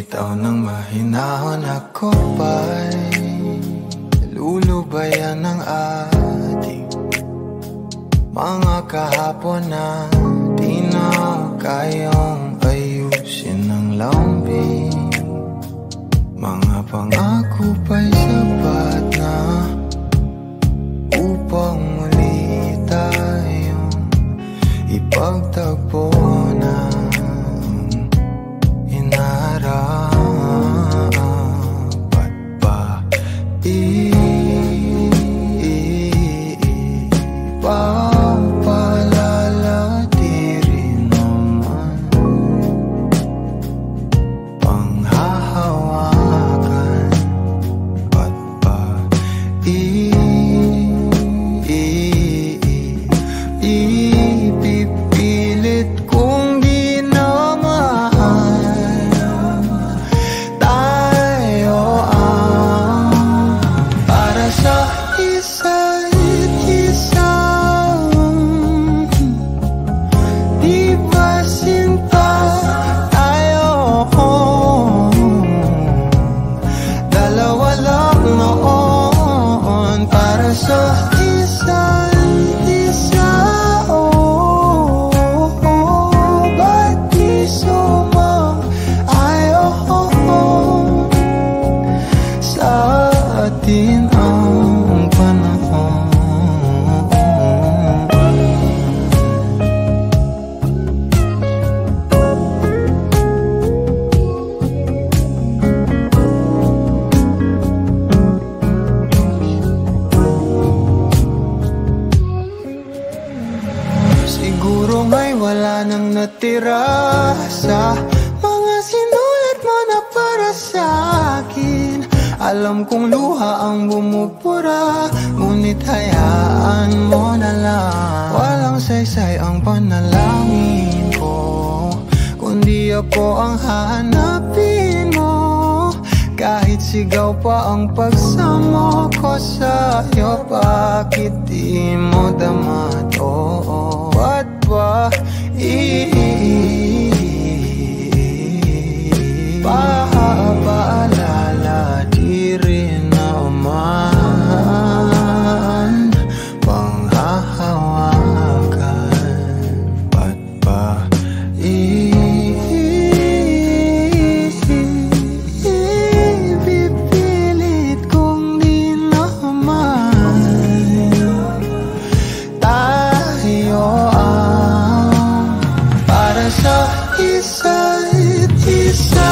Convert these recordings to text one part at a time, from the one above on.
Bitaw ng mahinahon ako ba'y lulubayan ng ating mga kahapon na di na kayang ayusin ng lambing. Mga pangako ba'y sapat na upang muli tayong ipagtagpo na inarapat ba ipapalala di rin naman panghahawakan ba't ba ipipilit kong di na mahal tayo ang para sa isa't isa. Di ba sinta tayo? Dalawa lang noon para sa isa't isa. Ba't di sumang-ayon sa atin ang panahon? Siguro nga'y wala nang natira sa mga sinulat mo na para sa akin. Alam kong luha ang bumupura, ngunit hayaan mo na lang. Walang saysay ang panalangin ko, kundi ako ang hahanapin mo. Kahit sigaw pa ang pagsama ko sa'yo, bakit di mo dama to? Ba't ba paalala di rin naman panghahawakan? Ba't ba ipipilit kong di naman tayo ang para sa isa't isa?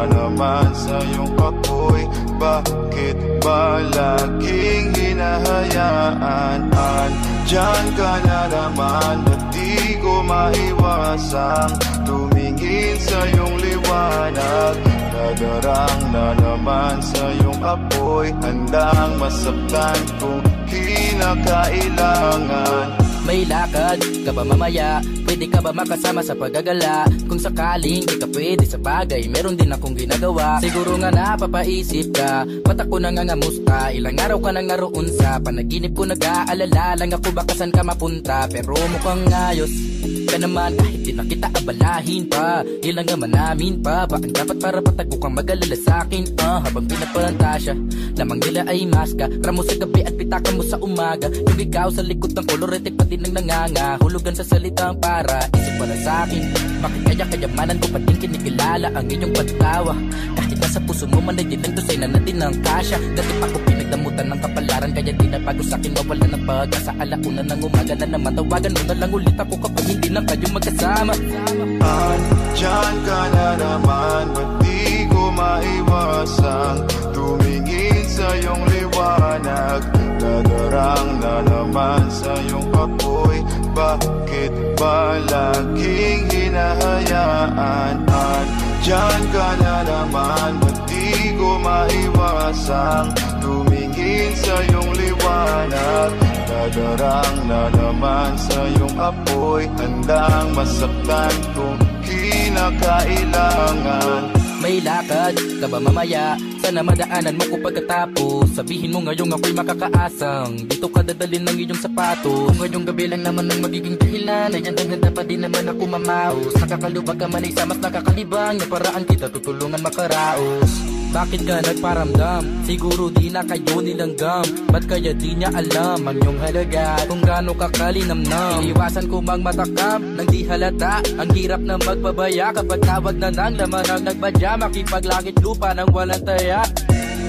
na naman sa iyong apoy? Bakit ba laging hinahayaan? Andyan ka na naman, ba't di ko maiwasang tumingin sa iyong liwanag? Nadarang na naman sa iyong apoy, handang masaktan kung kinakailangan. May lakad ka ba mamaya? Pwede ka ba makasama sa paggagala? Kung sakaling di ka pwede sa bagay, meron din akong ginagawa. Siguro nga napapaisip ka, ba't ako nangangamusta? Ilang araw ka nang naroon sa panaginip ko, nag-aalala lang ako baka saan ka mapunta. Pero mukhang ayos ka naman kahit di na kita abalahin pa. Ilang naman namin pa, bakit dapat para patago kang mag-alala sa'kin? Habang pinapalantasya, lamang nila ay maska. Ramo sa gabi at pitaka mo sa umaga. Yung ikaw sa likod ng kolorete pati nang nanganga. Hulugan sa salitang para isip para sa'kin. Bakit kaya kayamanan ko pating kinikilala ang iyong pagtawa? Kahit nasa puso mo man ay dilang dosay na natin ang kasya. Dati pa ko pinagdamutan ng kapalaran, kaya di na bago sa'kin mawala ng pag-asa. Alauna ng umaga na naman, tawagan mo na lang ulit ako kapag hindi na kayo magkasama. Andyan ka na naman, ba't di ko maiwasang tumingin sa iyong liwanag? Nadarang na naman sa iyong apoy, bakit ba laging hinahayaan? Andyan ka na naman, ba't di ko maiwasang tumingin sa iyong liwanag? Nadarang na naman sa iyong apoy, handang masaktan kung kinakailangan. May lakad ka ba mamaya? Sana madaanan mo ko pagkatapos. Sabihin mo ngayong ako'y makakaasang dito ka dadalhin ng iyong sapatos. Kung ngayong gabi lang naman ang magiging dahilan, ay ganda pa din naman ako mamaos. Nakakalubag ka man ay sa mas nakakalibang na paraan kita tutulungan makaraos. Bakit ka nagparamdam? Siguro di na kayo nilanggam. Ba't kaya di niya alam ang iyong halaga? Kung gaano ka kalinamnam, iniwasan ko mang matakam nang di halata. Ang hirap na magbabaya kapag tawag na ng laman ang nagbadya. Makipaglangit lupa nang walang taya.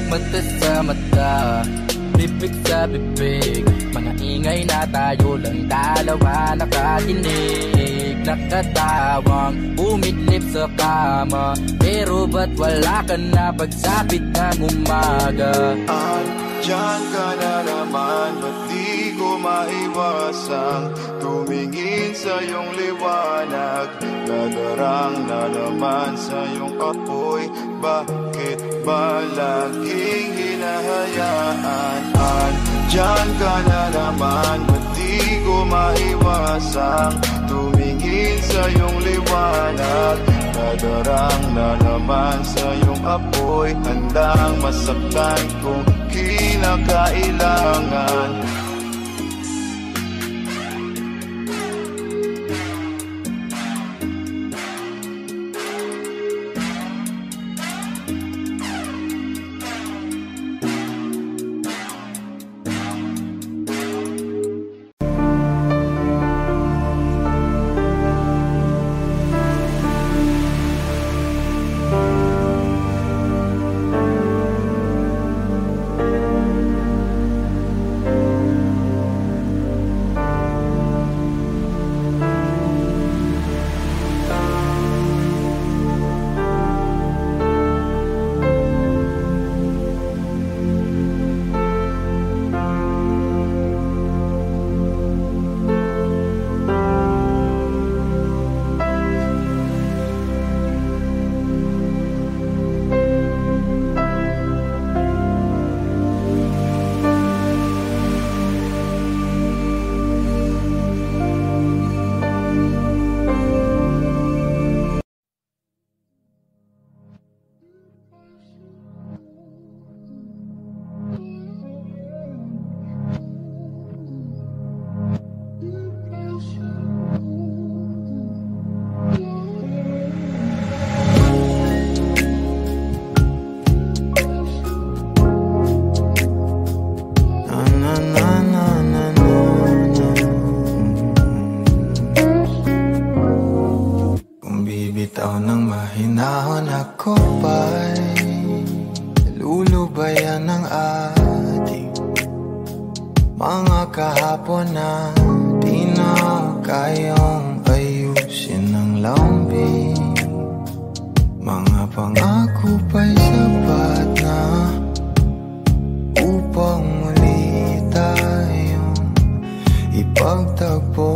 Mata sa mata, bibig sa bibig, mga ingay na tayo lang dalawa nakatinig. Nakatawang umidlip sa kama, pero ba't wala ka na pagsapit ng umaga? Andyan ka na naman, ba't di ko maiwasang tumingin sa iyong liwanag? Nadarang na naman sa iyong apoy, bakit ba laging hinahayaan? Andyan ka na naman, ba't di ko maiwasang tumingin sa iyong liwanag? Nadarang na naman sa iyong apoy, handang masaktan kung kinakailangan. Bitaw ng mahinahon ako pa'y lulubayan ng ating mga kahapon na di na kayang ayusin ng lambing. Mga pangako pa'y sapat na upang muli tayong ipagtagpo